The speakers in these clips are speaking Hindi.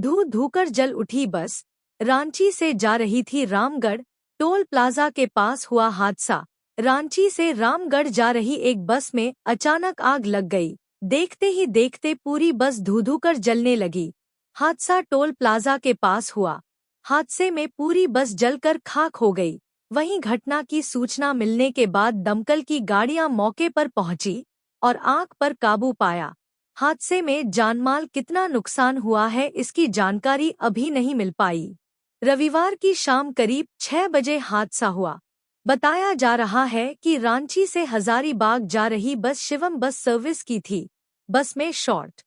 धू धूकर जल उठी बस। रांची से जा रही थी रामगढ़। टोल प्लाजा के पास हुआ हादसा। रांची से रामगढ़ जा रही एक बस में अचानक आग लग गई। देखते ही देखते पूरी बस धू धू कर जलने लगी। हादसा टोल प्लाजा के पास हुआ। हादसे में पूरी बस जलकर खाक हो गई। वहीं घटना की सूचना मिलने के बाद दमकल की गाड़ियां मौके पर पहुंची और आग पर काबू पाया। हादसे में जानमाल कितना नुकसान हुआ है इसकी जानकारी अभी नहीं मिल पाई। रविवार की शाम करीब 6 बजे हादसा हुआ। बताया जा रहा है कि रांची से हजारीबाग जा रही बस शिवम बस सर्विस की थी। बस में शॉर्ट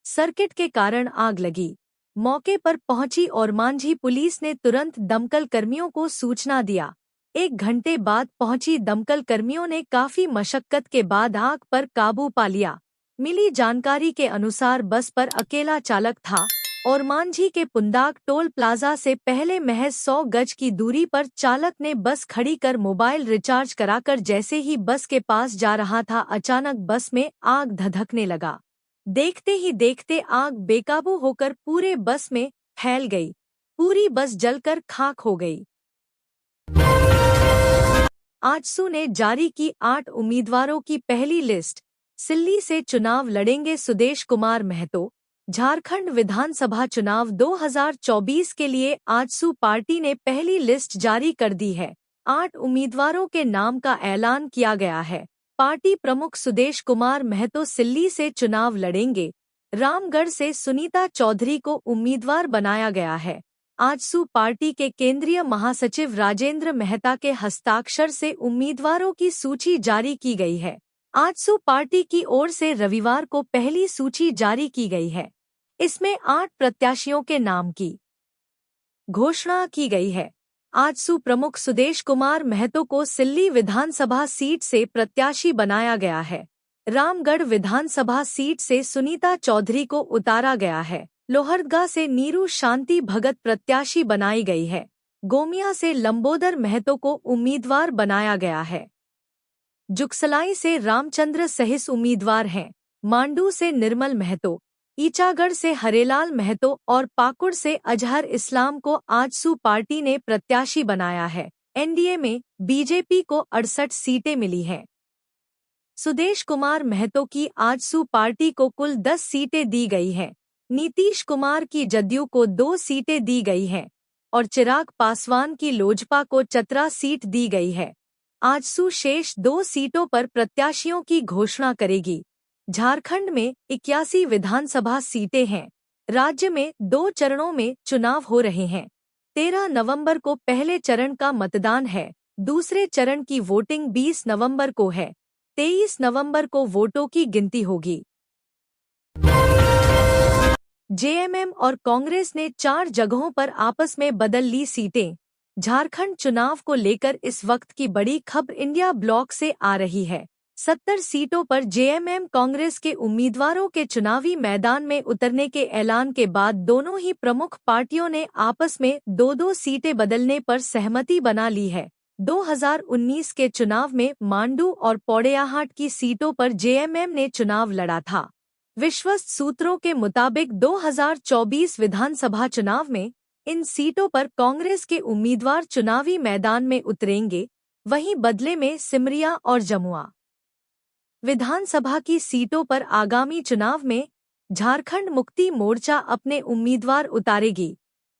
सर्किट के कारण आग लगी। मौके पर पहुंची और मांझी पुलिस ने तुरंत दमकल कर्मियों को सूचना दिया। 1 घंटे बाद पहुंची दमकल कर्मियों ने काफी मशक्कत के बाद आग पर काबू पा लिया। मिली जानकारी के अनुसार बस पर अकेला चालक था और मांझी के पुंदाक टोल प्लाजा से पहले महज 100 गज की दूरी पर चालक ने बस खड़ी कर मोबाइल रिचार्ज कराकर जैसे ही बस के पास जा रहा था अचानक बस में आग धधकने लगा। देखते ही देखते आग बेकाबू होकर पूरे बस में फैल गई। पूरी बस जलकर खाक हो गई। आजसू ने जारी की 8 उम्मीदवारों की पहली लिस्ट। सिल्ली से चुनाव लड़ेंगे सुदेश कुमार महतो। झारखंड विधानसभा चुनाव 2024 के लिए आजसू पार्टी ने पहली लिस्ट जारी कर दी है। 8 उम्मीदवारों के नाम का ऐलान किया गया है। पार्टी प्रमुख सुदेश कुमार महतो सिल्ली से चुनाव लड़ेंगे। रामगढ़ से सुनीता चौधरी को उम्मीदवार बनाया गया है। आजसू पार्टी के केंद्रीय महासचिव राजेंद्र मेहता के हस्ताक्षर से उम्मीदवारों की सूची जारी की गई है। आजसू पार्टी की ओर से रविवार को पहली सूची जारी की गई है। इसमें 8 प्रत्याशियों के नाम की घोषणा की गई है। आजसू प्रमुख सुदेश कुमार महतो को सिल्ली विधानसभा सीट से प्रत्याशी बनाया गया है। रामगढ़ विधानसभा सीट से सुनीता चौधरी को उतारा गया है। लोहरदगा से नीरू शांति भगत प्रत्याशी बनाई गई है। गोमिया से लंबोदर महतो को उम्मीदवार बनाया गया है। जुगसलाई से रामचंद्र सहिस उम्मीदवार हैं। मांडू से निर्मल महतो, ईचागढ़ से हरेलाल महतो और पाकुड़ से अजहर इस्लाम को आजसू पार्टी ने प्रत्याशी बनाया है। एनडीए में बीजेपी को 68 सीटें मिली हैं। सुदेश कुमार महतो की आजसू पार्टी को कुल 10 सीटें दी गई हैं। नीतीश कुमार की जदयू को 2 सीटें दी गई हैं और चिराग पासवान की लोजपा को चतरा सीट दी गई है। आजसू शेष 2 सीटों पर प्रत्याशियों की घोषणा करेगी। झारखंड में 81 विधानसभा सीटें हैं। राज्य में 2 चरणों में चुनाव हो रहे हैं। 13 नवंबर को पहले चरण का मतदान है। दूसरे चरण की वोटिंग 20 नवंबर को है। 23 नवंबर को वोटों की गिनती होगी। जेएमएम और कांग्रेस ने 4 जगहों पर आपस में बदल ली सीटें। झारखंड चुनाव को लेकर इस वक्त की बड़ी खबर इंडिया ब्लॉक से आ रही है। 70 सीटों पर जेएमएम कांग्रेस के उम्मीदवारों के चुनावी मैदान में उतरने के ऐलान के बाद दोनों ही प्रमुख पार्टियों ने आपस में 2-2 सीटें बदलने पर सहमति बना ली है। 2019 के चुनाव में मांडू और पौड़ियाहाट की सीटों पर जेएमएम ने चुनाव लड़ा था। विश्वस्त सूत्रों के मुताबिक 2024 विधानसभा चुनाव में इन सीटों पर कांग्रेस के उम्मीदवार चुनावी मैदान में उतरेंगे। वहीं बदले में सिमरिया और जमुआ विधानसभा की सीटों पर आगामी चुनाव में झारखंड मुक्ति मोर्चा अपने उम्मीदवार उतारेगी।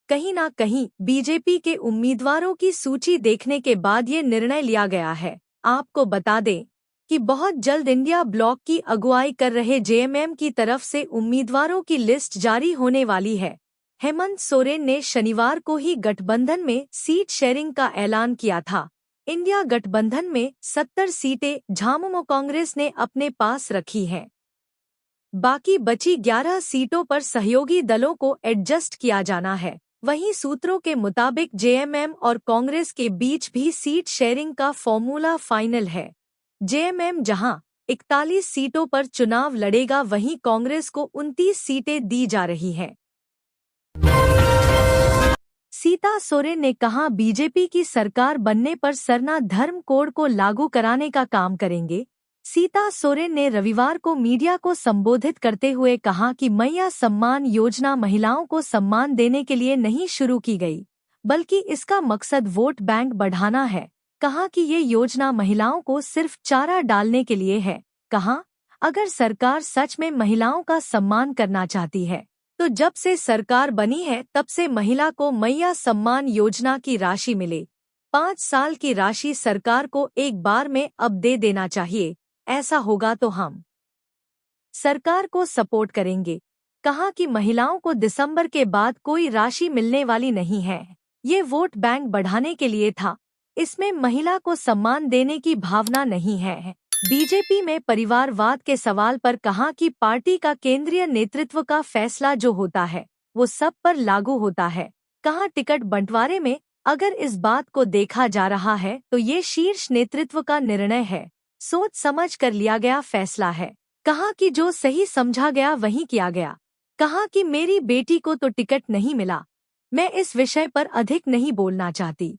कहीं ना कहीं बीजेपी के उम्मीदवारों की सूची देखने के बाद ये निर्णय लिया गया है। आपको बता दें कि बहुत जल्द इंडिया ब्लॉक की अगुवाई कर रहे जेएमएम की तरफ से उम्मीदवारों की लिस्ट जारी होने वाली है। हेमंत सोरेन ने शनिवार को ही गठबंधन में सीट शेयरिंग का ऐलान किया था। इंडिया गठबंधन में 70 सीटें झामुमो कांग्रेस ने अपने पास रखी हैं। बाकी बची 11 सीटों पर सहयोगी दलों को एडजस्ट किया जाना है। वहीं सूत्रों के मुताबिक जेएमएम और कांग्रेस के बीच भी सीट शेयरिंग का फॉर्मूला फाइनल है। जेएमएम जहां 41 सीटों पर चुनाव लड़ेगा, वहीं कांग्रेस को 29 सीटें दी जा रही हैं। सीता सोरेन ने कहा, बीजेपी की सरकार बनने पर सरना धर्म कोड को लागू कराने का काम करेंगे। सीता सोरेन ने रविवार को मीडिया को संबोधित करते हुए कहा कि मैया सम्मान योजना महिलाओं को सम्मान देने के लिए नहीं शुरू की गई, बल्कि इसका मकसद वोट बैंक बढ़ाना है। कहा कि ये योजना महिलाओं को सिर्फ चारा डालने के लिए है। कहा, अगर सरकार सच में महिलाओं का सम्मान करना चाहती है तो जब से सरकार बनी है तब से महिला को मैया सम्मान योजना की राशि मिले 5 साल की राशि सरकार को एक बार में अब दे देना चाहिए। ऐसा होगा तो हम सरकार को सपोर्ट करेंगे। कहा कि महिलाओं को दिसंबर के बाद कोई राशि मिलने वाली नहीं है। ये वोट बैंक बढ़ाने के लिए था, इसमें महिला को सम्मान देने की भावना नहीं है। बीजेपी में परिवारवाद के सवाल पर कहा कि पार्टी का केंद्रीय नेतृत्व का फैसला जो होता है वो सब पर लागू होता है। कहा, टिकट बंटवारे में अगर इस बात को देखा जा रहा है तो ये शीर्ष नेतृत्व का निर्णय है, सोच समझ कर लिया गया फैसला है। कहा कि जो सही समझा गया वही किया गया। कहा कि मेरी बेटी को तो टिकट नहीं मिला, मैं इस विषय पर अधिक नहीं बोलना चाहती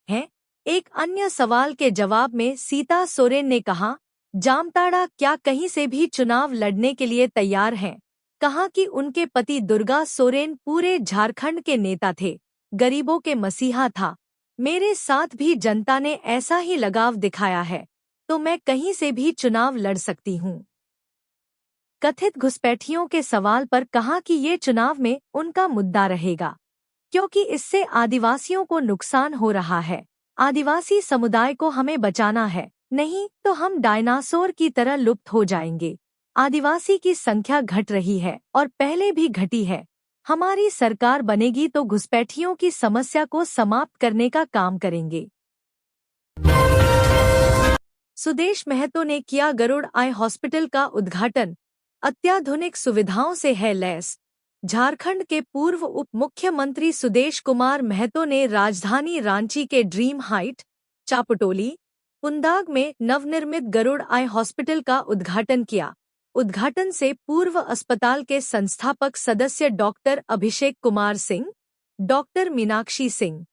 है। एक अन्य सवाल के जवाब में सीता सोरेन ने कहा, जामताड़ा क्या कहीं से भी चुनाव लड़ने के लिए तैयार हैं। कहा कि उनके पति दुर्गा सोरेन पूरे झारखंड के नेता थे, गरीबों के मसीहा था। मेरे साथ भी जनता ने ऐसा ही लगाव दिखाया है तो मैं कहीं से भी चुनाव लड़ सकती हूँ। कथित घुसपैठियों के सवाल पर कहा कि ये चुनाव में उनका मुद्दा रहेगा, क्योंकि इससे आदिवासियों को नुकसान हो रहा है। आदिवासी समुदाय को हमें बचाना है, नहीं तो हम डायनासोर की तरह लुप्त हो जाएंगे। आदिवासी की संख्या घट रही है और पहले भी घटी है। हमारी सरकार बनेगी तो घुसपैठियों की समस्या को समाप्त करने का काम करेंगे। सुदेश महतो ने किया गरुड़ आई हॉस्पिटल का उद्घाटन, अत्याधुनिक सुविधाओं से है लैस। झारखंड के पूर्व उप मुख्यमंत्री सुदेश कुमार महतो ने राजधानी रांची के ड्रीम हाइट, चापटोली, पुंदाग में नवनिर्मित गरुड़ आई हॉस्पिटल का उद्घाटन किया। उद्घाटन से पूर्व अस्पताल के संस्थापक सदस्य doctor Abhishek Kumar Singh, doctor Meenakshi Singh,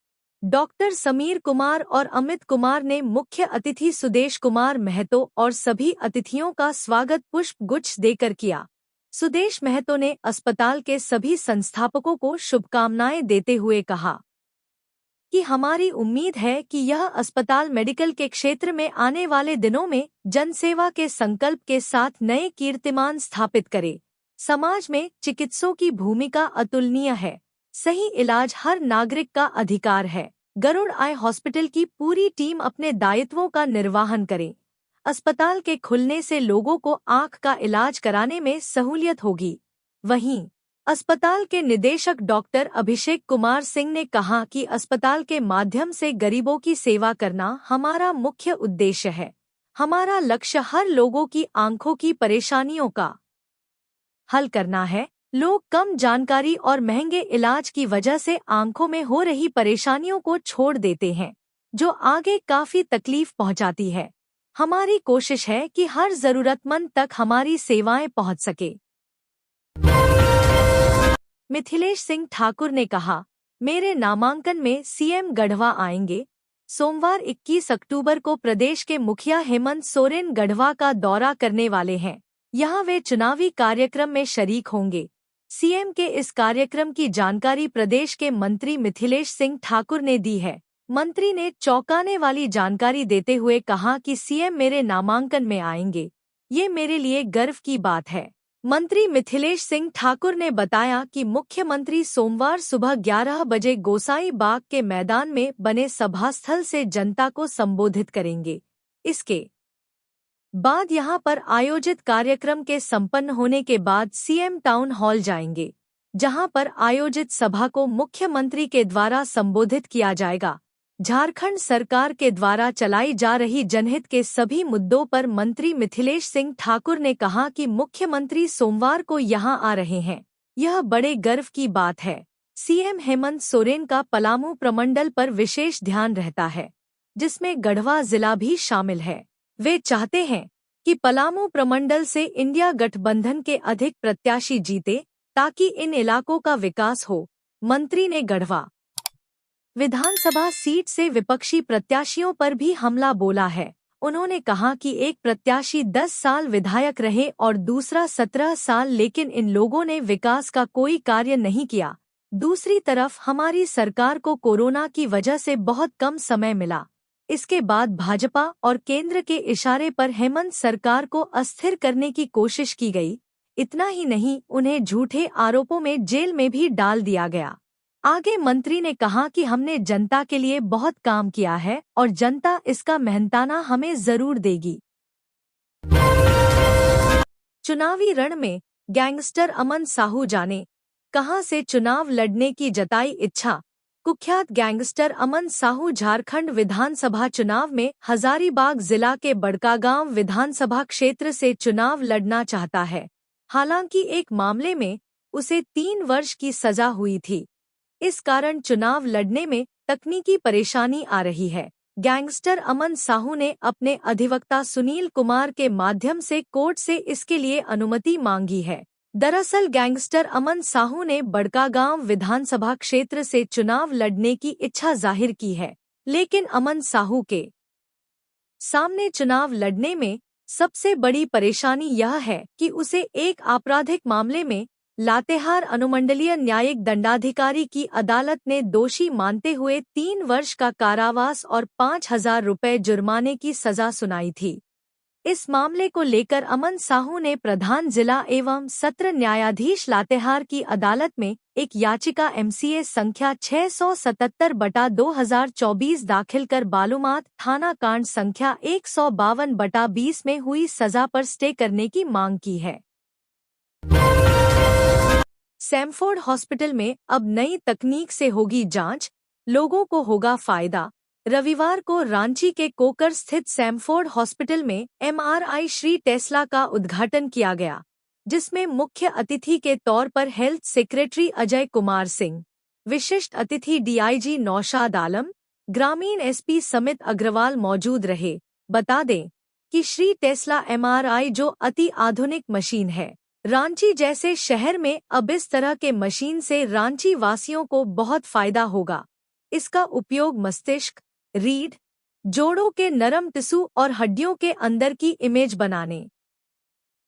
doctor Sameer Kumar और अमित कुमार ने मुख्य अतिथि सुदेश कुमार महतो और सभी अतिथियों का स्वागत पुष्प गुच्छ देकर किया। सुदेश महतो ने अस्पताल के सभी संस्थापकों को शुभकामनाएं देते हुए कहा कि हमारी उम्मीद है कि यह अस्पताल मेडिकल के क्षेत्र में आने वाले दिनों में जनसेवा के संकल्प के साथ नए कीर्तिमान स्थापित करे। समाज में चिकित्सकों की भूमिका अतुलनीय है। सही इलाज हर नागरिक का अधिकार है। गरुड़ आई हॉस्पिटल की पूरी टीम अपने दायित्वों का निर्वहन करे। अस्पताल के खुलने से लोगों को आंख का इलाज कराने में सहूलियत होगी। वहीं अस्पताल के निदेशक डॉक्टर अभिषेक कुमार सिंह ने कहा कि अस्पताल के माध्यम से गरीबों की सेवा करना हमारा मुख्य उद्देश्य है। हमारा लक्ष्य हर लोगों की आंखों की परेशानियों का हल करना है। लोग कम जानकारी और महंगे इलाज की वजह से आंखों में हो रही परेशानियों को छोड़ देते हैं, जो आगे काफी तकलीफ पहुंचाती है। हमारी कोशिश है कि हर जरूरतमंद तक हमारी सेवाएं पहुंच सके। मिथिलेश सिंह ठाकुर ने कहा, मेरे नामांकन में सीएम गढ़वा आएंगे। सोमवार 21 अक्टूबर को प्रदेश के मुखिया हेमंत सोरेन गढ़वा का दौरा करने वाले हैं। यहां वे चुनावी कार्यक्रम में शरीक होंगे। सीएम के इस कार्यक्रम की जानकारी प्रदेश के मंत्री मिथिलेश सिंह ठाकुर ने दी है। मंत्री ने चौंकाने वाली जानकारी देते हुए कहा कि सीएम मेरे नामांकन में आएंगे, ये मेरे लिए गर्व की बात है। मंत्री मिथिलेश सिंह ठाकुर ने बताया कि मुख्यमंत्री सोमवार सुबह 11 बजे गोसाई बाग के मैदान में बने सभास्थल से जनता को संबोधित करेंगे। इसके बाद यहां पर आयोजित कार्यक्रम के संपन्न होने के बाद सीएम टाउन हॉल जाएंगे, जहां पर आयोजित सभा को मुख्यमंत्री के द्वारा संबोधित किया जाएगा। झारखंड सरकार के द्वारा चलाई जा रही जनहित के सभी मुद्दों पर मंत्री मिथिलेश सिंह ठाकुर ने कहा कि मुख्यमंत्री सोमवार को यहां आ रहे हैं, यह बड़े गर्व की बात है। सीएम हेमंत सोरेन का पलामू प्रमंडल पर विशेष ध्यान रहता है, जिसमें गढ़वा जिला भी शामिल है। वे चाहते हैं कि पलामू प्रमंडल से इंडिया गठबंधन के अधिक प्रत्याशी जीते, ताकि इन इलाकों का विकास हो। मंत्री ने गढ़वा विधानसभा सीट से विपक्षी प्रत्याशियों पर भी हमला बोला है उन्होंने कहा कि एक प्रत्याशी 10 साल विधायक रहे और दूसरा 17 साल, लेकिन इन लोगों ने विकास का कोई कार्य नहीं किया। दूसरी तरफ हमारी सरकार को कोरोना की वजह से बहुत कम समय मिला। इसके बाद भाजपा और केंद्र के इशारे पर हेमंत सरकार को अस्थिर करने की कोशिश की गई। इतना ही नहीं, उन्हें झूठे आरोपों में जेल में भी डाल दिया गया। आगे मंत्री ने कहा कि हमने जनता के लिए बहुत काम किया है और जनता इसका मेहनताना हमें जरूर देगी। चुनावी रण में गैंगस्टर अमन साहू जाने कहां से चुनाव लड़ने की जताई इच्छा। कुख्यात गैंगस्टर अमन साहू झारखंड विधानसभा चुनाव में हजारीबाग जिला के बड़कागांव विधानसभा क्षेत्र से चुनाव लड़ना चाहता है। हालांकि एक मामले में उसे 3 वर्ष की सजा हुई थी। इस कारण चुनाव लड़ने में तकनीकी परेशानी आ रही है। गैंगस्टर अमन साहू ने अपने अधिवक्ता सुनील कुमार के माध्यम से कोर्ट से इसके लिए अनुमति मांगी है। दरअसल गैंगस्टर अमन साहू ने बड़कागांव विधानसभा क्षेत्र से चुनाव लड़ने की इच्छा जाहिर की है, लेकिन अमन साहू के सामने चुनाव लड़ने में सबसे बड़ी परेशानी यह है कि उसे एक आपराधिक मामले में लातेहार अनुमंडलीय न्यायिक दंडाधिकारी की अदालत ने दोषी मानते हुए 3 वर्ष का कारावास और 5,000 रुपये जुर्माने की सजा सुनाई थी। इस मामले को लेकर अमन साहू ने प्रधान जिला एवं सत्र न्यायाधीश लातेहार की अदालत में एक याचिका MCA संख्या 677/2024 दाखिल कर बालूमाथ थाना कांड संख्या 152/20 में हुई सजा पर स्टे करने की मांग की है। सैमफोर्ड हॉस्पिटल में अब नई तकनीक से होगी जांच, लोगों को होगा फायदा। रविवार को रांची के कोकर स्थित सैमफोर्ड हॉस्पिटल में MRI श्री टेस्ला का उद्घाटन किया गया, जिसमें मुख्य अतिथि के तौर पर हेल्थ सेक्रेटरी अजय कुमार सिंह, विशिष्ट अतिथि DIG नौशाद आलम, ग्रामीण SP समित अग्रवाल मौजूद रहे। बता दें कि श्री टेस्ला MRI जो अति आधुनिक मशीन है, रांची जैसे शहर में अब इस तरह के मशीन से रांची वासियों को बहुत फायदा होगा। इसका उपयोग मस्तिष्क, रीढ़, जोड़ों के नरम टिश्यू और हड्डियों के अंदर की इमेज बनाने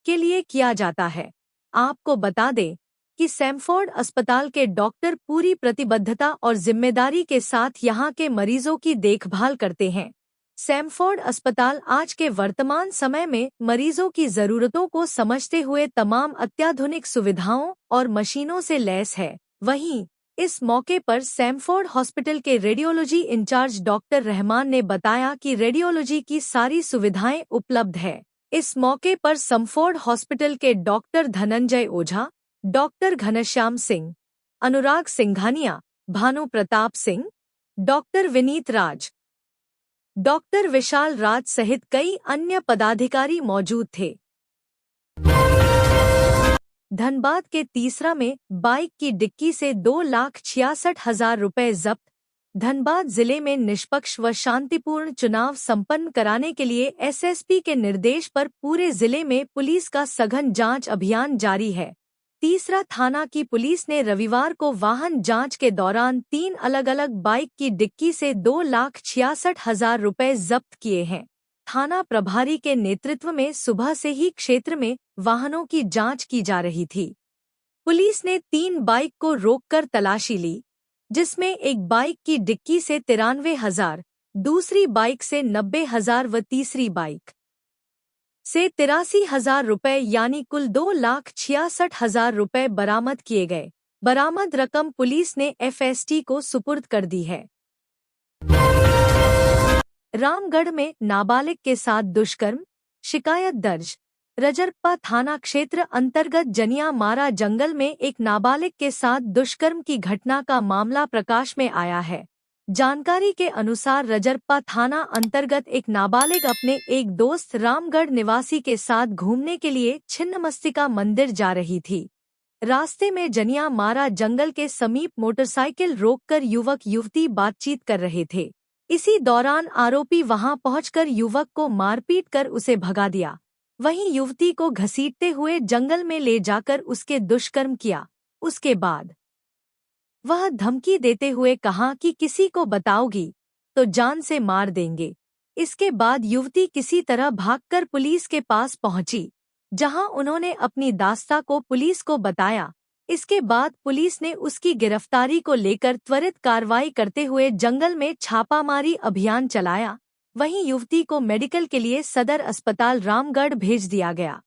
के लिए किया जाता है। आपको बता दें कि सैमफोर्ड अस्पताल के डॉक्टर पूरी प्रतिबद्धता और जिम्मेदारी के साथ यहां के मरीजों की देखभाल करते हैं। सैमफोर्ड अस्पताल आज के वर्तमान समय में मरीजों की जरूरतों को समझते हुए तमाम अत्याधुनिक सुविधाओं और मशीनों से लैस है। वहीं इस मौके पर सैमफोर्ड हॉस्पिटल के रेडियोलॉजी इंचार्ज डॉक्टर रहमान ने बताया कि रेडियोलॉजी की सारी सुविधाएं उपलब्ध है। इस मौके पर सैमफोर्ड हॉस्पिटल के डॉक्टर धनंजय ओझा, डॉक्टर घनश्याम सिंह, अनुराग सिंघानिया, भानु प्रताप सिंह, डॉक्टर विनीत राज, डॉक्टर विशाल राज सहित कई अन्य पदाधिकारी मौजूद थे। धनबाद के तीसरा में बाइक की डिक्की से 2,66,000 रुपये जब्त। धनबाद जिले में निष्पक्ष व शांतिपूर्ण चुनाव संपन्न कराने के लिए SSP के निर्देश पर पूरे जिले में पुलिस का सघन जांच अभियान जारी है। तीसरा थाना की पुलिस ने रविवार को वाहन जांच के दौरान 3 अलग-अलग बाइक की डिक्की से 2,66,000 रुपये जब्त किए हैं। थाना प्रभारी के नेतृत्व में सुबह से ही क्षेत्र में वाहनों की जांच की जा रही थी। पुलिस ने 3 बाइक को रोककर तलाशी ली, जिसमें एक बाइक की डिक्की से 93,000, दूसरी बाइक से 90,000 व तीसरी बाइक से 83,000 रुपये यानी कुल 2,66,000 रुपये बरामद किए गए। बरामद रकम पुलिस ने FST को सुपुर्द कर दी है। रामगढ़ में नाबालिग के साथ दुष्कर्म, शिकायत दर्ज। रजरप्पा थाना क्षेत्र अंतर्गत जनिया मारा जंगल में एक नाबालिग के साथ दुष्कर्म की घटना का मामला प्रकाश में आया है। जानकारी के अनुसार रजरप्पा थाना अंतर्गत एक नाबालिग अपने एक दोस्त रामगढ़ निवासी के साथ घूमने के लिए छिन्नमस्तिका मंदिर जा रही थी। रास्ते में जनिया मारा जंगल के समीप मोटरसाइकिल रोककर युवक युवती बातचीत कर रहे थे। इसी दौरान आरोपी वहां पहुंचकर युवक को मारपीट कर उसे भगा दिया। वहीं युवती को घसीटते हुए जंगल में ले जाकर उसके दुष्कर्म किया। उसके बाद वह धमकी देते हुए कहा कि किसी को बताओगी तो जान से मार देंगे। इसके बाद युवती किसी तरह भागकर पुलिस के पास पहुंची, जहां उन्होंने अपनी दास्तां को पुलिस को बताया। इसके बाद पुलिस ने उसकी गिरफ्तारी को लेकर त्वरित कार्रवाई करते हुए जंगल में छापामारी अभियान चलाया। वहीं युवती को मेडिकल के लिए सदर अस्पताल रामगढ़ भेज दिया गया।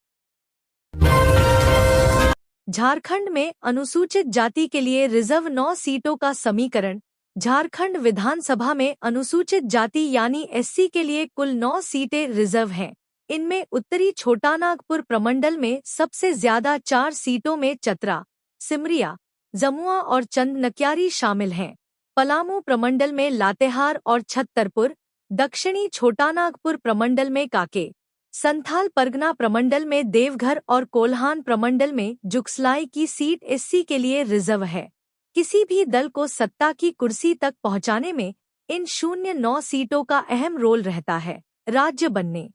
झारखंड में अनुसूचित जाति के लिए रिजर्व 9 सीटों का समीकरण। झारखंड विधानसभा में अनुसूचित जाति यानी एससी के लिए कुल 9 सीटें रिजर्व हैं। इनमें उत्तरी छोटानागपुर प्रमंडल में सबसे ज्यादा 4 सीटों में चतरा, सिमरिया, जमुआ और चंदनक्यारी शामिल हैं। पलामू प्रमंडल में लातेहार और छत्तरपुर, दक्षिणी छोटानागपुर प्रमंडल में काके, संथाल परगना प्रमंडल में देवघर और कोल्हान प्रमंडल में जुगसलाई की सीट एससी के लिए रिजर्व है। किसी भी दल को सत्ता की कुर्सी तक पहुंचाने में इन 09 सीटों का अहम रोल रहता है। राज्य बनने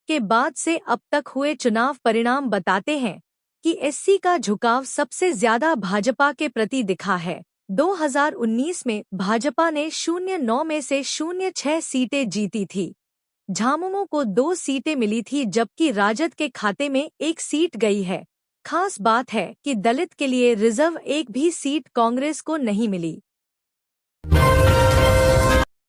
के बाद से अब तक हुए चुनाव परिणाम बताते हैं कि एससी का झुकाव सबसे ज्यादा भाजपा के प्रति दिखा है। 2019 में भाजपा ने 09 में से 06 सीटें जीती थी। झामुमो को 2 सीटें मिली थी, जबकि राजद के खाते में 1 सीट गई है। खास बात है कि दलित के लिए रिजर्व 1 भी सीट कांग्रेस को नहीं मिली।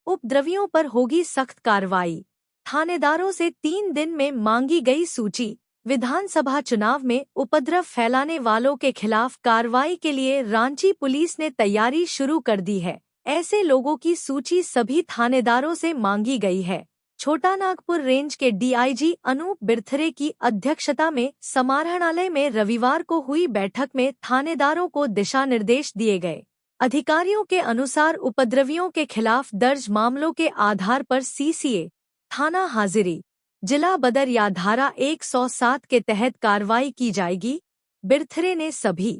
उपद्रवियों पर होगी सख्त कार्रवाई। थानेदारों से 3 दिन में मांगी गई सूची। विधानसभा चुनाव में उपद्रव फैलाने वालों के खिलाफ कार्रवाई के लिए रांची पुलिस ने तैयारी शुरू कर दी है। ऐसे लोगों की सूची सभी थानेदारों से मांगी गई है। छोटानागपुर रेंज के डीआईजी अनूप बिरथरे की अध्यक्षता में समाहरणालय में रविवार को हुई बैठक में थानेदारों को दिशा निर्देश दिए गए। अधिकारियों के अनुसार उपद्रवियों के खिलाफ दर्ज मामलों के आधार पर सीसीए, थाना हाजिरी, जिला बदर या धारा 107 के तहत कार्रवाई की जाएगी। बिरथरे ने सभी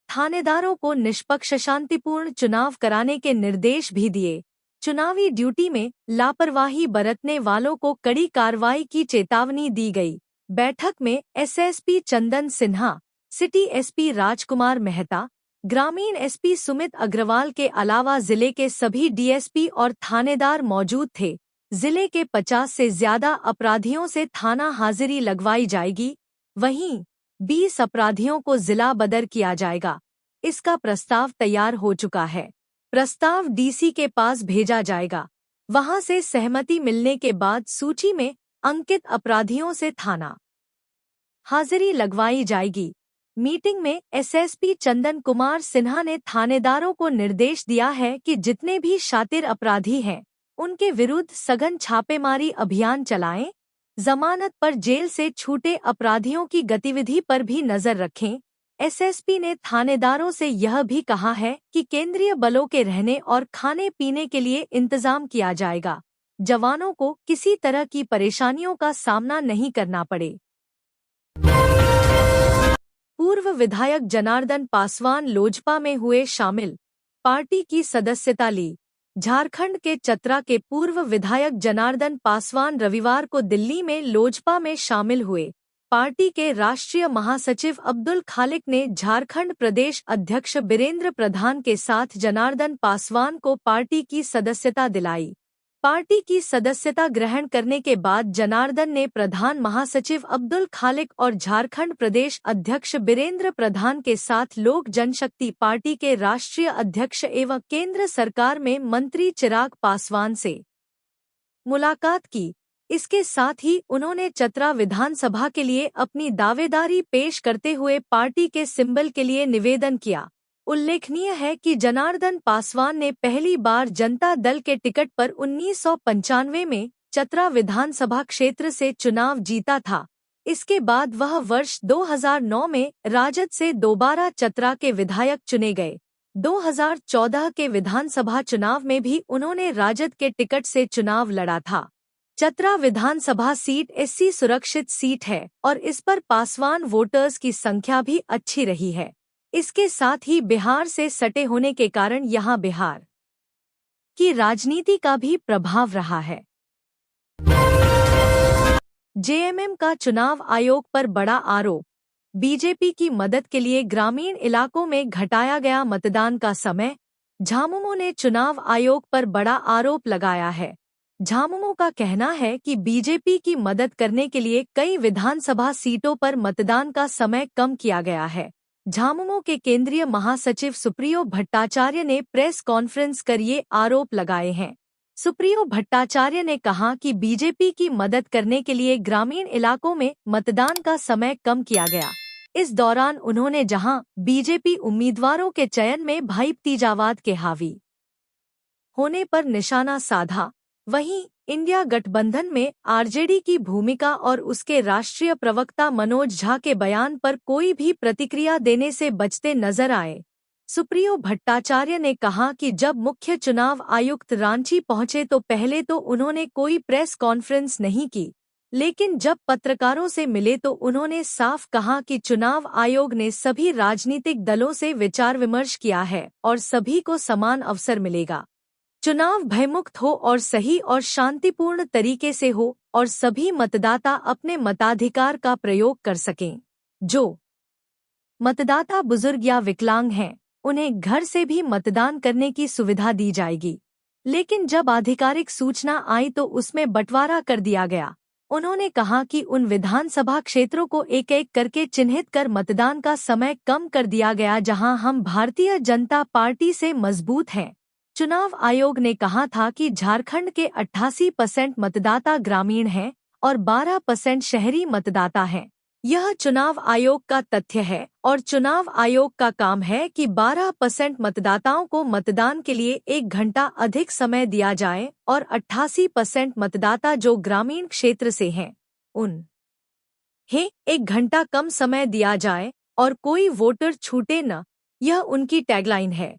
थानेदारों को निष्पक्ष शांतिपूर्ण चुनाव कराने के निर्देश भी दिए। चुनावी ड्यूटी में लापरवाही बरतने वालों को कड़ी कार्रवाई की चेतावनी दी गई। बैठक में एसएसपी चंदन सिन्हा, सिटी एसपी राजकुमार मेहता, ग्रामीण एसपी सुमित अग्रवाल के अलावा जिले के सभी डीएसपी और थानेदार मौजूद थे। जिले के 50 से ज्यादा अपराधियों से थाना हाजिरी लगवाई जाएगी। वहीं 20 अपराधियों को जिला बदर किया जाएगा। इसका प्रस्ताव तैयार हो चुका है। प्रस्ताव डीसी के पास भेजा जाएगा। वहां से सहमति मिलने के बाद सूची में अंकित अपराधियों से थाना हाजिरी लगवाई जाएगी। मीटिंग में एसएसपी चंदन कुमार सिन्हा ने थानेदारों को निर्देश दिया है कि जितने भी शातिर अपराधी हैं, उनके विरुद्ध सघन छापेमारी अभियान चलाएं। जमानत पर जेल से छूटे अपराधियों की गतिविधि पर भी नजर रखें। एसएसपी ने थानेदारों से यह भी कहा है कि केंद्रीय बलों के रहने और खाने पीने के लिए इंतजाम किया जाएगा। जवानों को किसी तरह की परेशानियों का सामना नहीं करना पड़े। पूर्व विधायक जनार्दन पासवान लोजपा में हुए शामिल, पार्टी की सदस्यता ली। झारखंड के चतरा के पूर्व विधायक जनार्दन पासवान रविवार को दिल्ली में लोजपा में शामिल हुए। पार्टी के राष्ट्रीय महासचिव अब्दुल खालिक ने झारखंड प्रदेश अध्यक्ष बीरेंद्र प्रधान के साथ जनार्दन पासवान को पार्टी की सदस्यता दिलाई। पार्टी की सदस्यता ग्रहण करने के बाद जनार्दन ने प्रधान महासचिव अब्दुल खालिक और झारखंड प्रदेश अध्यक्ष बीरेंद्र प्रधान के साथ लोक जनशक्ति पार्टी के राष्ट्रीय अध्यक्ष एवं केंद्र सरकार में मंत्री चिराग पासवान से मुलाकात की। इसके साथ ही उन्होंने चतरा विधानसभा के लिए अपनी दावेदारी पेश करते हुए पार्टी के सिंबल के लिए निवेदन किया। उल्लेखनीय है कि जनार्दन पासवान ने पहली बार जनता दल के टिकट पर 1995 में चतरा विधानसभा क्षेत्र से चुनाव जीता था। इसके बाद वह वर्ष 2009 में राजद से दोबारा चतरा के विधायक चुने गए। 2014 के विधानसभा चुनाव में भी उन्होंने राजद के टिकट से चुनाव लड़ा था। चतरा विधानसभा सीट एससी सुरक्षित सीट है और इस पर पासवान वोटर्स की संख्या भी अच्छी रही है। इसके साथ ही बिहार से सटे होने के कारण यहां बिहार की राजनीति का भी प्रभाव रहा है। जेएमएम का चुनाव आयोग पर बड़ा आरोप। बीजेपी की मदद के लिए ग्रामीण इलाकों में घटाया गया मतदान का समय। झामुमो ने चुनाव आयोग पर बड़ा आरोप लगाया है। झामुमो का कहना है कि बीजेपी की मदद करने के लिए कई विधानसभा सीटों पर मतदान का समय कम किया गया है। झामुमो के केंद्रीय महासचिव सुप्रियो भट्टाचार्य ने प्रेस कॉन्फ्रेंस कर ये आरोप लगाए हैं। सुप्रियो भट्टाचार्य ने कहा कि बीजेपी की मदद करने के लिए ग्रामीण इलाकों में मतदान का समय कम किया गया। इस दौरान उन्होंने जहां बीजेपी उम्मीदवारों के चयन में भतीजावाद के हावी होने पर निशाना साधा, वहीं इंडिया गठबंधन में आरजेडी की भूमिका और उसके राष्ट्रीय प्रवक्ता मनोज झा के बयान पर कोई भी प्रतिक्रिया देने से बचते नजर आए। सुप्रियो भट्टाचार्य ने कहा कि जब मुख्य चुनाव आयुक्त रांची पहुंचे तो पहले तो उन्होंने कोई प्रेस कॉन्फ्रेंस नहीं की, लेकिन जब पत्रकारों से मिले तो उन्होंने साफ कहा कि चुनाव आयोग ने सभी राजनीतिक दलों से विचार विमर्श किया है और सभी को समान अवसर मिलेगा। चुनाव भयमुक्त हो और सही और शांतिपूर्ण तरीके से हो और सभी मतदाता अपने मताधिकार का प्रयोग कर सकें। जो मतदाता बुजुर्ग या विकलांग हैं, उन्हें घर से भी मतदान करने की सुविधा दी जाएगी। लेकिन जब आधिकारिक सूचना आई तो उसमें बंटवारा कर दिया गया। उन्होंने कहा कि उन विधानसभा क्षेत्रों को एक एक करके चिन्हित कर मतदान का समय कम कर दिया गया जहां हम भारतीय जनता पार्टी से मजबूत हैं। चुनाव आयोग ने कहा था कि झारखंड के 88% मतदाता ग्रामीण हैं और 12% शहरी मतदाता हैं। यह चुनाव आयोग का तथ्य है और चुनाव आयोग का काम है कि 12% मतदाताओं को मतदान के लिए 1 घंटा अधिक समय दिया जाए और 88% मतदाता जो ग्रामीण क्षेत्र से हैं, उन्हें 1 घंटा कम समय दिया जाए और कोई वोटर छूटे न। यह उनकी टैगलाइन है।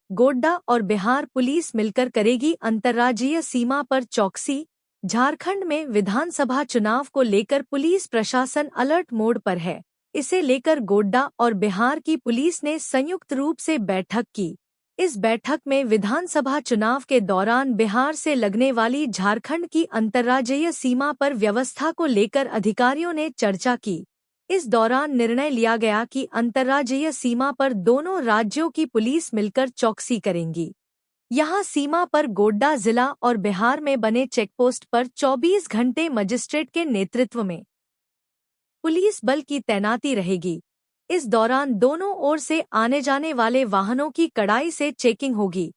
गोड्डा और बिहार पुलिस मिलकर करेगी अंतर्राज्यीय सीमा पर चौकसी। झारखंड में विधानसभा चुनाव को लेकर पुलिस प्रशासन अलर्ट मोड पर है। इसे लेकर गोड्डा और बिहार की पुलिस ने संयुक्त रूप से बैठक की। इस बैठक में विधानसभा चुनाव के दौरान बिहार से लगने वाली झारखंड की अंतर्राज्यीय सीमा पर व्यवस्था को लेकर अधिकारियों ने चर्चा की। इस दौरान निर्णय लिया गया कि अंतर्राज्यीय सीमा पर दोनों राज्यों की पुलिस मिलकर चौकसी करेंगी। यहां सीमा पर गोड्डा जिला और बिहार में बने चेकपोस्ट पर 24 घंटे मजिस्ट्रेट के नेतृत्व में पुलिस बल की तैनाती रहेगी। इस दौरान दोनों ओर से आने जाने वाले वाहनों की कड़ाई से चेकिंग होगी।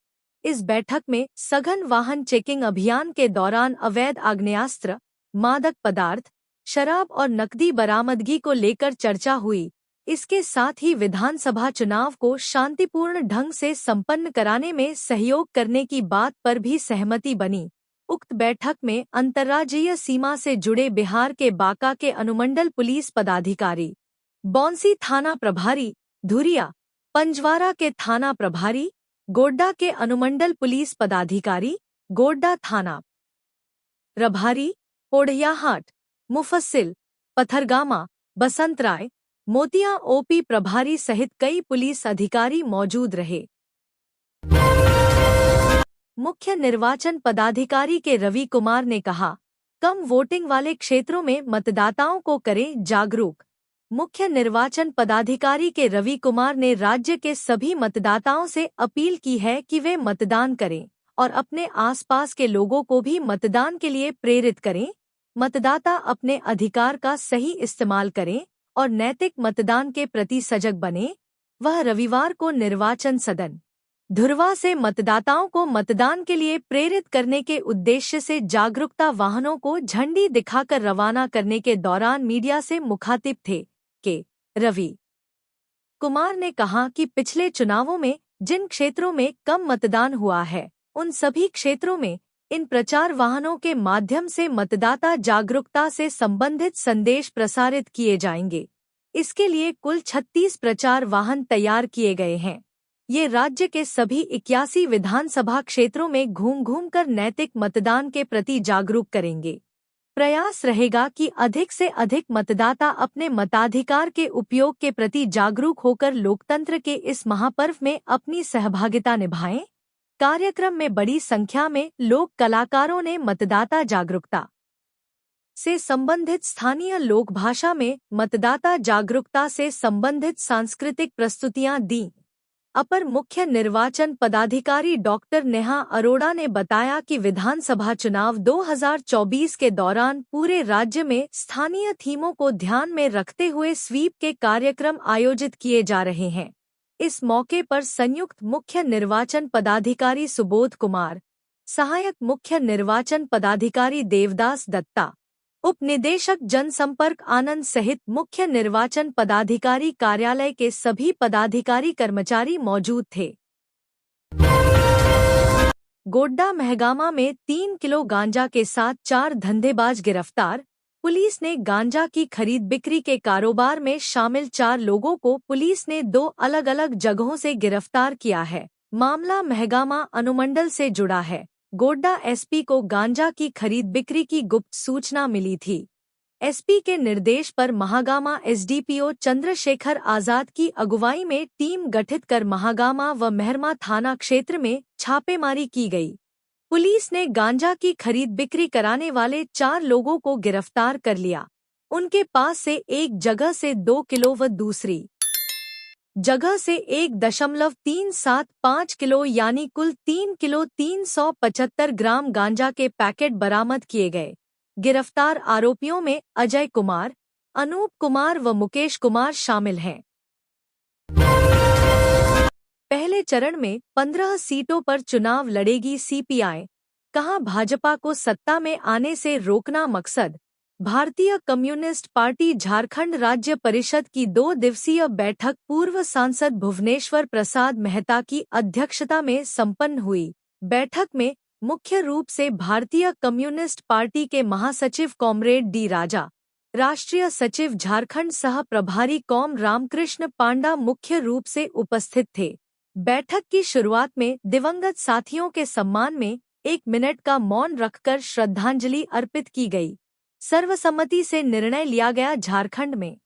इस बैठक में सघन वाहन चेकिंग अभियान के दौरान अवैध आग्नेयास्त्र, मादक पदार्थ, शराब और नकदी बरामदगी को लेकर चर्चा हुई। इसके साथ ही विधानसभा चुनाव को शांतिपूर्ण ढंग से संपन्न कराने में सहयोग करने की बात पर भी सहमति बनी। उक्त बैठक में अंतर्राज्यीय सीमा से जुड़े बिहार के बांका के अनुमंडल पुलिस पदाधिकारी, बौंसी थाना प्रभारी, धुरिया, पंजवारा के थाना प्रभारी, गोड्डा के अनुमंडल पुलिस पदाधिकारी, गोड्डा थाना प्रभारी, ओढ़ियाहाट, मुफस्सिल, पथरगामा, बसंतराय, मोतिया ओपी प्रभारी सहित कई पुलिस अधिकारी मौजूद रहे। मुख्य निर्वाचन पदाधिकारी के रवि कुमार ने कहा, कम वोटिंग वाले क्षेत्रों में मतदाताओं को करें जागरूक। मुख्य निर्वाचन पदाधिकारी के रवि कुमार ने राज्य के सभी मतदाताओं से अपील की है कि वे मतदान करें और अपने आसपास के लोगों को भी मतदान के लिए प्रेरित करें। मतदाता अपने अधिकार का सही इस्तेमाल करें और नैतिक मतदान के प्रति सजग बने। वह रविवार को निर्वाचन सदन धुरवा से मतदाताओं को मतदान के लिए प्रेरित करने के उद्देश्य से जागरूकता वाहनों को झंडी दिखाकर रवाना करने के दौरान मीडिया से मुखातिब थे। के रवि कुमार ने कहा कि पिछले चुनावों में जिन क्षेत्रों में कम मतदान हुआ है, उन सभी क्षेत्रों में इन प्रचार वाहनों के माध्यम से मतदाता जागरूकता से संबंधित संदेश प्रसारित किए जाएंगे। इसके लिए कुल 36 प्रचार वाहन तैयार किए गए हैं। ये राज्य के सभी 81 विधानसभा क्षेत्रों में घूम घूम कर नैतिक मतदान के प्रति जागरूक करेंगे। प्रयास रहेगा कि अधिक से अधिक मतदाता अपने मताधिकार के उपयोग के प्रति जागरूक होकर लोकतंत्र के इस महापर्व में अपनी सहभागिता निभाएं। कार्यक्रम में बड़ी संख्या में लोक कलाकारों ने मतदाता जागरूकता से संबंधित स्थानीय लोक भाषा में मतदाता जागरूकता से संबंधित सांस्कृतिक प्रस्तुतियां दी। अपर मुख्य निर्वाचन पदाधिकारी डॉक्टर नेहा अरोड़ा ने बताया कि विधानसभा चुनाव 2024 के दौरान पूरे राज्य में स्थानीय थीमों को ध्यान में रखते हुए स्वीप के कार्यक्रम आयोजित किए जा रहे हैं। इस मौके पर संयुक्त मुख्य निर्वाचन पदाधिकारी सुबोध कुमार, सहायक मुख्य निर्वाचन पदाधिकारी देवदास दत्ता, उप निदेशक जनसंपर्क आनंद सहित मुख्य निर्वाचन पदाधिकारी कार्यालय के सभी पदाधिकारी कर्मचारी मौजूद थे। गोड्डा महगामा में 3 किलो गांजा के साथ 4 धंधेबाज गिरफ्तार। पुलिस ने गांजा की खरीद बिक्री के कारोबार में शामिल 4 लोगों को पुलिस ने 2 अलग अलग जगहों से गिरफ्तार किया है। मामला महगामा अनुमंडल से जुड़ा है। गोड्डा एसपी को गांजा की खरीद बिक्री की गुप्त सूचना मिली थी। एसपी के निर्देश पर महागामा एसडीपीओ चंद्रशेखर आजाद की अगुवाई में टीम गठित कर महागामा व मेहरमा थाना क्षेत्र में छापेमारी की गई। पुलिस ने गांजा की खरीद बिक्री कराने वाले 4 लोगों को गिरफ्तार कर लिया। उनके पास से एक जगह से 2 किलो व दूसरी जगह से 1.375 किलो यानी कुल 3 किलो 375 ग्राम गांजा के पैकेट बरामद किए गए। गिरफ्तार आरोपियों में अजय कुमार, अनूप कुमार व मुकेश कुमार शामिल हैं। पहले चरण में 15 सीटों पर चुनाव लड़ेगी सीपीआई। कहा भाजपा को सत्ता में आने से रोकना मकसद। भारतीय कम्युनिस्ट पार्टी झारखंड राज्य परिषद की 2 दिवसीय बैठक पूर्व सांसद भुवनेश्वर प्रसाद मेहता की अध्यक्षता में संपन्न हुई। बैठक में मुख्य रूप से भारतीय कम्युनिस्ट पार्टी के महासचिव कॉमरेड डी राजा, राष्ट्रीय सचिव झारखंड सह प्रभारी कॉम रामकृष्ण पांडा मुख्य रूप से उपस्थित थे। बैठक की शुरुआत में दिवंगत साथियों के सम्मान में 1 मिनट का मौन रखकर श्रद्धांजलि अर्पित की गई। सर्वसम्मति से निर्णय लिया गया झारखंड में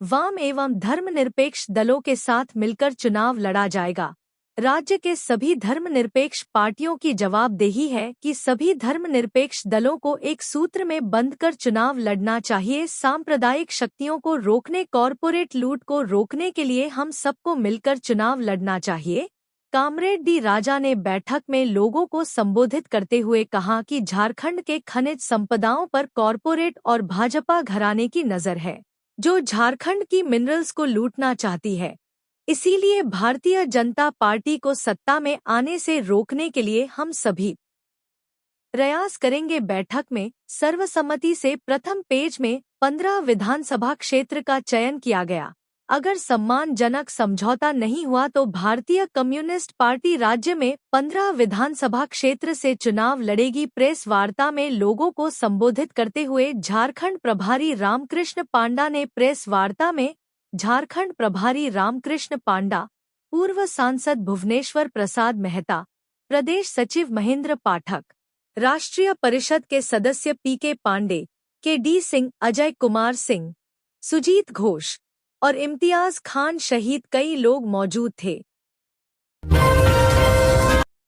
वाम एवं धर्मनिरपेक्ष दलों के साथ मिलकर चुनाव लड़ा जाएगा। राज्य के सभी धर्मनिरपेक्ष पार्टियों की जवाबदेही है कि सभी धर्मनिरपेक्ष दलों को एक सूत्र में बंध कर चुनाव लड़ना चाहिए। सांप्रदायिक शक्तियों को रोकने, कॉरपोरेट लूट को रोकने के लिए हम सबको मिलकर चुनाव लड़ना चाहिए। कॉमरेड डी राजा ने बैठक में लोगों को संबोधित करते हुए कहा कि झारखंड के खनिज संपदाओं पर कॉरपोरेट और भाजपा घराने की नजर है, जो झारखंड की मिनरल्स को लूटना चाहती है। इसीलिए भारतीय जनता पार्टी को सत्ता में आने से रोकने के लिए हम सभी प्रयास करेंगे। बैठक में सर्वसम्मति से प्रथम पेज में 15 विधानसभा क्षेत्र का चयन किया गया। अगर सम्मानजनक समझौता नहीं हुआ तो भारतीय कम्युनिस्ट पार्टी राज्य में 15 विधानसभा क्षेत्र से चुनाव लड़ेगी। प्रेस वार्ता में लोगों को संबोधित करते हुए झारखंड प्रभारी रामकृष्ण पांडा ने प्रेस वार्ता में झारखंड प्रभारी रामकृष्ण पांडा, पूर्व सांसद भुवनेश्वर प्रसाद मेहता, प्रदेश सचिव महेंद्र पाठक, राष्ट्रीय परिषद के सदस्य पीके पांडे, के डी सिंह, अजय कुमार सिंह, सुजीत घोष और इम्तियाज खान सहित कई लोग मौजूद थे।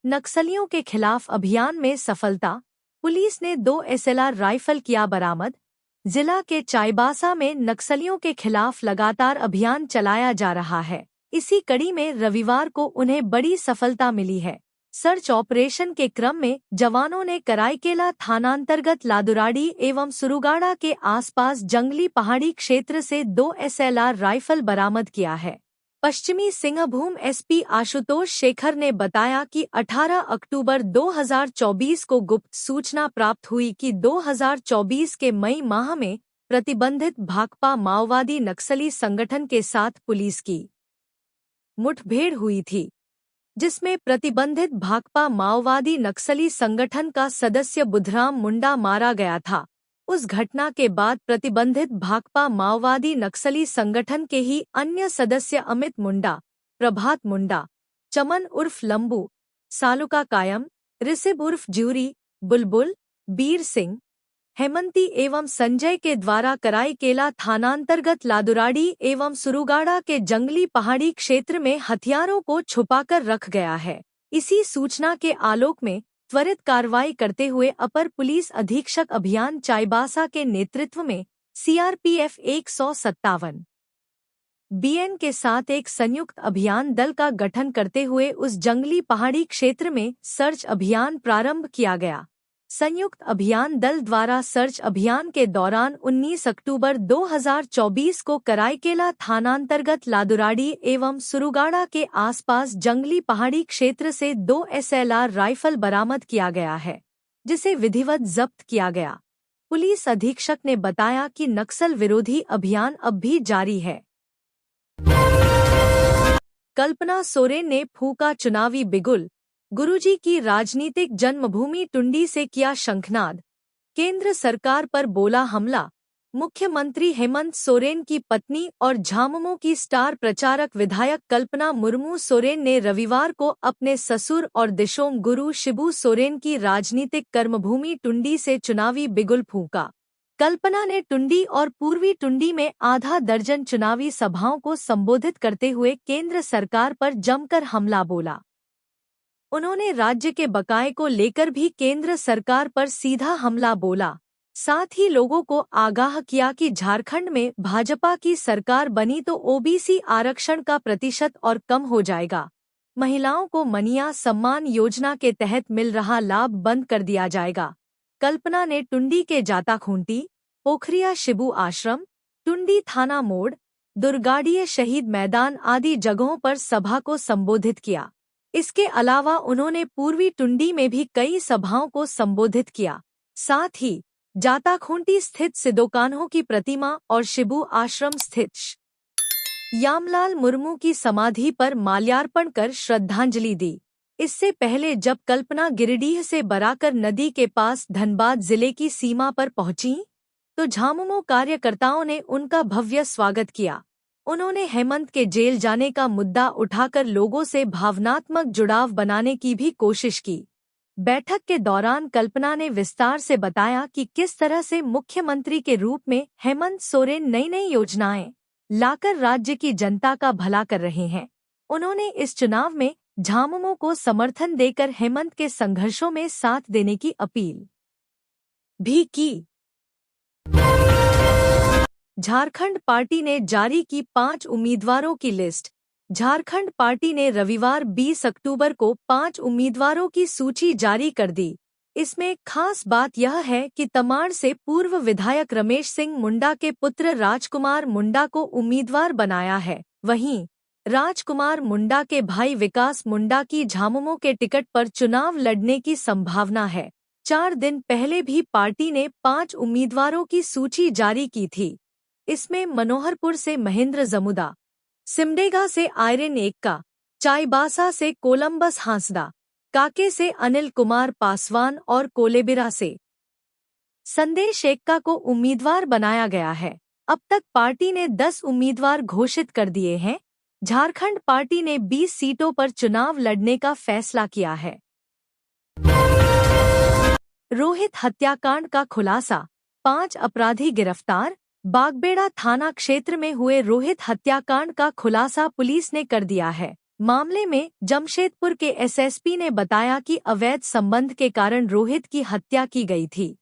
नक्सलियों के खिलाफ अभियान में सफलता। पुलिस ने 2 एसएलआर राइफल किया बरामद। जिला के चाईबासा में नक्सलियों के खिलाफ लगातार अभियान चलाया जा रहा है। इसी कड़ी में रविवार को उन्हें बड़ी सफलता मिली है। सर्च ऑपरेशन के क्रम में जवानों ने कराईकेला थानांतर्गत लादुराड़ी एवं सुरुगाड़ा के आसपास जंगली पहाड़ी क्षेत्र से 2 एसएलआर राइफल बरामद किया है। पश्चिमी सिंहभूम एसपी आशुतोष शेखर ने बताया कि 18 अक्टूबर 2024 को गुप्त सूचना प्राप्त हुई कि 2024 के मई माह में प्रतिबंधित भाकपा माओवादी नक्सली संगठन के साथ पुलिस की मुठभेड़ हुई थी, जिसमें प्रतिबंधित भाकपा माओवादी नक्सली संगठन का सदस्य बुधराम मुंडा मारा गया था। उस घटना के बाद प्रतिबंधित भाकपा माओवादी नक्सली संगठन के ही अन्य सदस्य अमित मुंडा, प्रभात मुंडा, चमन उर्फ लंबू, सालुका कायम, ऋषभ उर्फ ज्यूरी, बुलबुल, बीर सिंह, हेमंती एवं संजय के द्वारा कराईकेला थानांतर्गत लादुराड़ी एवं सुरुगाड़ा के जंगली पहाड़ी क्षेत्र में हथियारों को छुपाकर रख गया है। इसी सूचना के आलोक में त्वरित कार्रवाई करते हुए अपर पुलिस अधीक्षक अभियान चाईबासा के नेतृत्व में सीआरपीएफ 157 बीएन के साथ एक संयुक्त अभियान दल का गठन करते हुए उस जंगली पहाड़ी क्षेत्र में सर्च अभियान प्रारंभ किया गया। संयुक्त अभियान दल द्वारा सर्च अभियान के दौरान 19 अक्टूबर 2024 को कराईकेला थानांतर्गत लादुराड़ी एवं सुरुगाड़ा के आसपास जंगली पहाड़ी क्षेत्र से 2 SLR राइफल बरामद किया गया है, जिसे विधिवत जब्त किया गया। पुलिस अधीक्षक ने बताया कि नक्सल विरोधी अभियान अब भी जारी है। कल्पना सोरेन ने फूंका चुनावी बिगुल, गुरुजी की राजनीतिक जन्मभूमि टुंडी से किया शंखनाद, केंद्र सरकार पर बोला हमला। मुख्यमंत्री हेमंत सोरेन की पत्नी और झामुमो की स्टार प्रचारक विधायक कल्पना मुर्मू सोरेन ने रविवार को अपने ससुर और दिशोम गुरु शिबू सोरेन की राजनीतिक कर्मभूमि टुंडी से चुनावी बिगुल फूंका। कल्पना ने टुंडी और पूर्वी टुंडी में आधा दर्जन चुनावी सभाओं को संबोधित करते हुए केंद्र सरकार पर जमकर हमला बोला। उन्होंने राज्य के बकाये को लेकर भी केंद्र सरकार पर सीधा हमला बोला। साथ ही लोगों को आगाह किया कि झारखंड में भाजपा की सरकार बनी तो ओबीसी आरक्षण का प्रतिशत और कम हो जाएगा। महिलाओं को मनिया सम्मान योजना के तहत मिल रहा लाभ बंद कर दिया जाएगा। कल्पना ने टुंडी के जाताखूंटी, पोखरिया शिबू आश्रम, टुंडी थाना मोड़, दुर्गाड़िये शहीद मैदान आदि जगहों पर सभा को संबोधित किया। इसके अलावा उन्होंने पूर्वी टुंडी में भी कई सभाओं को संबोधित किया। साथ ही जाताखूंटी स्थित सिदोकान्हो की प्रतिमा और शिबू आश्रम स्थित यामलाल मुर्मू की समाधि पर माल्यार्पण कर श्रद्धांजलि दी। इससे पहले जब कल्पना गिरिडीह से बराकर नदी के पास धनबाद जिले की सीमा पर पहुंची, तो झामुमो कार्यकर्ताओं ने उनका भव्य स्वागत किया। उन्होंने हेमंत के जेल जाने का मुद्दा उठाकर लोगों से भावनात्मक जुड़ाव बनाने की भी कोशिश की। बैठक के दौरान कल्पना ने विस्तार से बताया कि किस तरह से मुख्यमंत्री के रूप में हेमंत सोरेन नई नई योजनाएं लाकर राज्य की जनता का भला कर रहे हैं। उन्होंने इस चुनाव में झामुमो को समर्थन देकर हेमंत के संघर्षों में साथ देने की अपील भी की। झारखंड पार्टी ने जारी की 5 उम्मीदवारों की लिस्ट। झारखंड पार्टी ने रविवार 20 अक्टूबर को 5 उम्मीदवारों की सूची जारी कर दी। इसमें खास बात यह है कि तमाड़ से पूर्व विधायक रमेश सिंह मुंडा के पुत्र राजकुमार मुंडा को उम्मीदवार बनाया है। वहीं राजकुमार मुंडा के भाई विकास मुंडा की झामुमो के टिकट पर चुनाव लड़ने की संभावना है। 4 दिन पहले भी पार्टी ने 5 उम्मीदवारों की सूची जारी की थी। इसमें मनोहरपुर से महेंद्र जमुदा, सिमडेगा से आयरन एक्का, चाईबासा से कोलंबस हांसदा, काके से अनिल कुमार पासवान और कोलेबिरा से संदेश एक्का को उम्मीदवार बनाया गया है। अब तक पार्टी ने 10 उम्मीदवार घोषित कर दिए हैं। झारखंड पार्टी ने 20 सीटों पर चुनाव लड़ने का फैसला किया है। रोहित हत्याकांड का खुलासा, 5 अपराधी गिरफ्तार। बागबेड़ा थाना क्षेत्र में हुए रोहित हत्याकांड का खुलासा पुलिस ने कर दिया है। मामले में जमशेदपुर के एसएसपी ने बताया कि अवैध संबंध के कारण रोहित की हत्या की गई थी।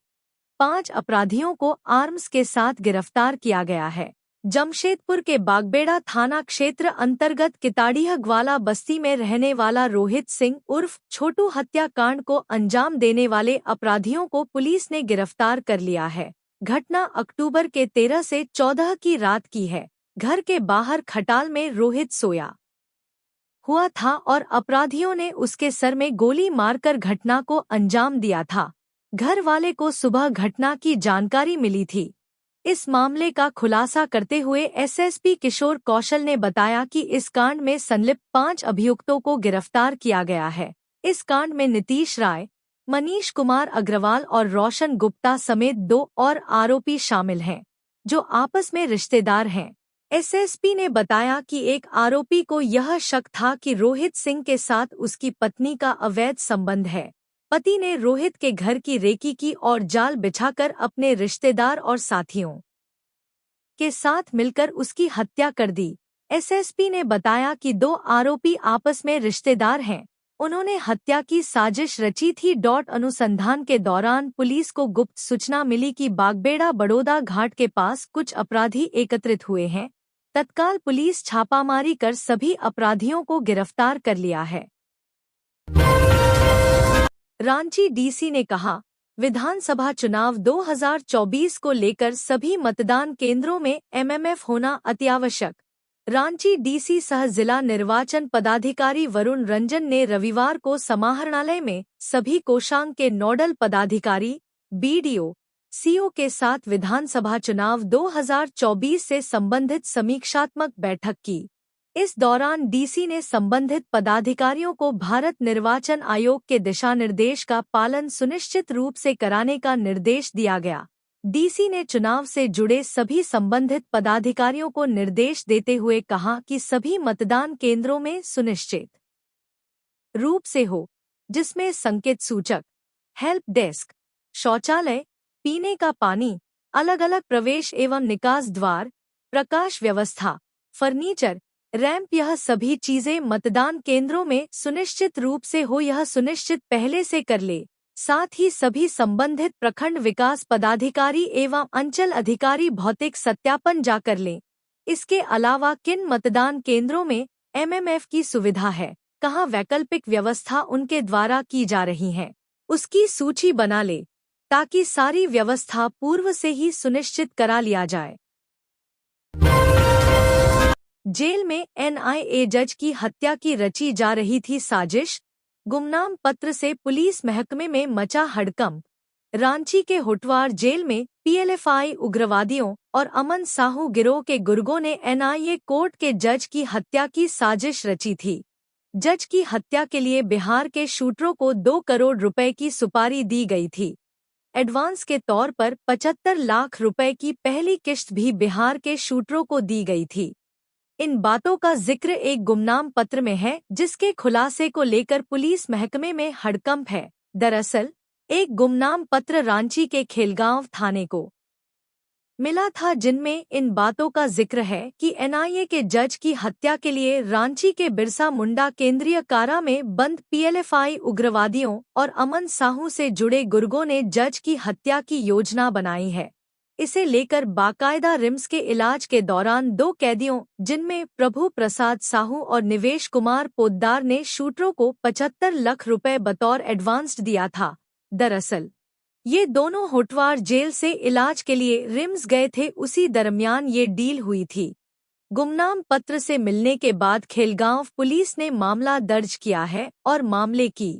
5 अपराधियों को आर्म्स के साथ गिरफ्तार किया गया है। जमशेदपुर के बागबेड़ा थाना क्षेत्र अंतर्गत किताड़िया ग्वाला बस्ती में रहने वाला रोहित सिंह उर्फ छोटू हत्याकांड को अंजाम देने वाले अपराधियों को पुलिस ने गिरफ्तार कर लिया है। घटना अक्टूबर के 13 से 14 की रात की है। घर के बाहर खटाल में रोहित सोया हुआ था और अपराधियों ने उसके सर में गोली मारकर घटना को अंजाम दिया था। घर वाले को सुबह घटना की जानकारी मिली थी। इस मामले का खुलासा करते हुए एसएसपी किशोर कौशल ने बताया कि इस कांड में संलिप्त 5 अभियुक्तों को गिरफ्तार किया गया है। इस कांड में नीतीश राय, मनीष कुमार अग्रवाल और रोशन गुप्ता समेत 2 और आरोपी शामिल हैं, जो आपस में रिश्तेदार हैं। एसएसपी ने बताया कि एक आरोपी को यह शक था कि रोहित सिंह के साथ उसकी पत्नी का अवैध संबंध है। पति ने रोहित के घर की रेकी की और जाल बिछाकर अपने रिश्तेदार और साथियों के साथ मिलकर उसकी हत्या कर दी। एसएसपी ने बताया कि 2 आरोपी आपस में रिश्तेदार हैं। उन्होंने हत्या की साजिश रची थी। अनुसंधान के दौरान पुलिस को गुप्त सूचना मिली कि बागबेड़ा बड़ौदा घाट के पास कुछ अपराधी एकत्रित हुए हैं तत्काल पुलिस छापामारी कर सभी अपराधियों को गिरफ्तार कर लिया है। रांची डीसी ने कहा, विधानसभा चुनाव 2024 को लेकर सभी मतदान केंद्रों में एमएमएफ होना अत्यावश्यक। रांची डीसी सह जिला निर्वाचन पदाधिकारी वरुण रंजन ने रविवार को समाहरणालय में सभी कोषांग के नोडल पदाधिकारी, बीडीओ, सीओ के साथ विधानसभा चुनाव 2024 से संबंधित समीक्षात्मक बैठक की। इस दौरान डीसी ने संबंधित पदाधिकारियों को भारत निर्वाचन आयोग के दिशानिर्देश का पालन सुनिश्चित रूप से कराने का निर्देश दिया गया। डीसी ने चुनाव से जुड़े सभी संबंधित पदाधिकारियों को निर्देश देते हुए कहा कि सभी मतदान केंद्रों में सुनिश्चित रूप से हो, जिसमें संकेत सूचक, हेल्प डेस्क, शौचालय, पीने का पानी, अलग अलग प्रवेश एवं निकास द्वार, प्रकाश व्यवस्था, फर्नीचर, रैंप, यह सभी चीजें मतदान केंद्रों में सुनिश्चित रूप से हो, यह सुनिश्चित पहले से कर ले। साथ ही सभी संबंधित प्रखंड विकास पदाधिकारी एवं अंचल अधिकारी भौतिक सत्यापन जाकर लें। इसके अलावा किन मतदान केंद्रों में एमएमएफ की सुविधा है, कहाँ वैकल्पिक व्यवस्था उनके द्वारा की जा रही है, उसकी सूची बना ले, ताकि सारी व्यवस्था पूर्व से ही सुनिश्चित करा लिया जाए। जेल में एनआईए जज की हत्या की रची जा रही थी साजिश, गुमनाम पत्र से पुलिस महकमे में मचा हड़कंप। रांची के होटवार जेल में पीएलएफआई उग्रवादियों और अमन साहू गिरोह के गुर्गों ने एनआईए कोर्ट के जज की हत्या की साजिश रची थी। जज की हत्या के लिए बिहार के शूटरों को 2 करोड़ रुपए की सुपारी दी गई थी। एडवांस के तौर पर 75 लाख रुपए की पहली किश्त भी बिहार के शूटरों को दी गई थी। इन बातों का जिक्र एक गुमनाम पत्र में है, जिसके खुलासे को लेकर पुलिस महकमे में हड़कंप है। दरअसल एक गुमनाम पत्र रांची के खेलगांव थाने को मिला था, जिनमें इन बातों का जिक्र है कि एनआईए के जज की हत्या के लिए रांची के बिरसा मुंडा केंद्रीय कारा में बंद पीएलएफआई उग्रवादियों और अमन साहू से जुड़े गुर्गों ने जज की हत्या की योजना बनाई है। इसे लेकर बाकायदा रिम्स के इलाज के दौरान 2 कैदियों, जिनमें प्रभु प्रसाद साहू और निवेश कुमार पोद्दार ने शूटरों को 75 लाख रुपए बतौर एडवांस दिया था। दरअसल ये दोनों होटवार जेल से इलाज के लिए रिम्स गए थे, उसी दरमियान ये डील हुई थी। गुमनाम पत्र से मिलने के बाद खेलगांव पुलिस ने मामला दर्ज किया है और मामले की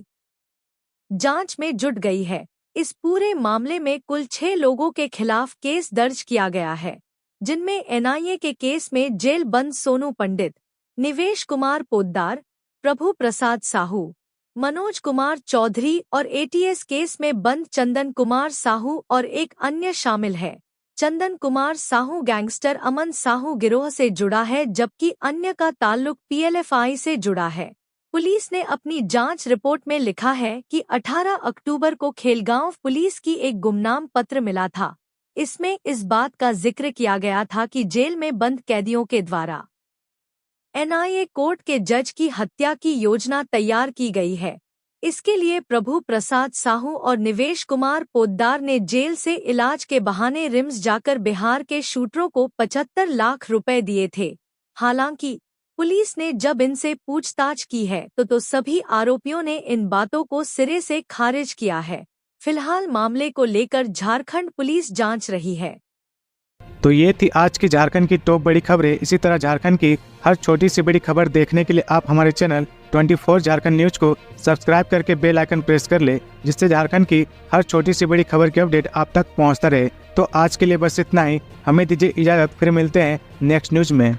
जांच में जुट गई है। इस पूरे मामले में कुल 6 लोगों के खिलाफ केस दर्ज किया गया है, जिनमें एनआईए के केस में जेल बंद सोनू पंडित, निवेश कुमार पोद्दार, प्रभु प्रसाद साहू, मनोज कुमार चौधरी और एटीएस केस में बंद चंदन कुमार साहू और एक अन्य शामिल है। चंदन कुमार साहू गैंगस्टर अमन साहू गिरोह से जुड़ा है, जबकि अन्य का ताल्लुक पीएलएफआई से जुड़ा है। पुलिस ने अपनी जांच रिपोर्ट में लिखा है कि 18 अक्टूबर को खेलगांव पुलिस की एक गुमनाम पत्र मिला था। इसमें इस बात का जिक्र किया गया था कि जेल में बंद कैदियों के द्वारा एनआईए कोर्ट के जज की हत्या की योजना तैयार की गई है। इसके लिए प्रभु प्रसाद साहू और निवेश कुमार पोद्दार ने जेल से इलाज के बहाने रिम्स जाकर बिहार के शूटरों को 75 लाख रुपए दिए थे। हालांकि पुलिस ने जब इनसे पूछताछ की है तो सभी आरोपियों ने इन बातों को सिरे से खारिज किया है। फिलहाल मामले को लेकर झारखंड पुलिस जांच रही है। तो ये थी आज की झारखंड की टॉप बड़ी खबरें। इसी तरह झारखंड की हर छोटी सी बड़ी खबर देखने के लिए आप हमारे चैनल 24 झारखंड न्यूज को सब्सक्राइब करके बेल आइकन प्रेस कर ले, जिससे झारखंड की हर छोटी सी बड़ी खबर की अपडेट आप तक पहुंचता रहे। तो आज के लिए बस इतना ही, हमें दीजिए इजाजत, फिर मिलते हैं नेक्स्ट न्यूज में।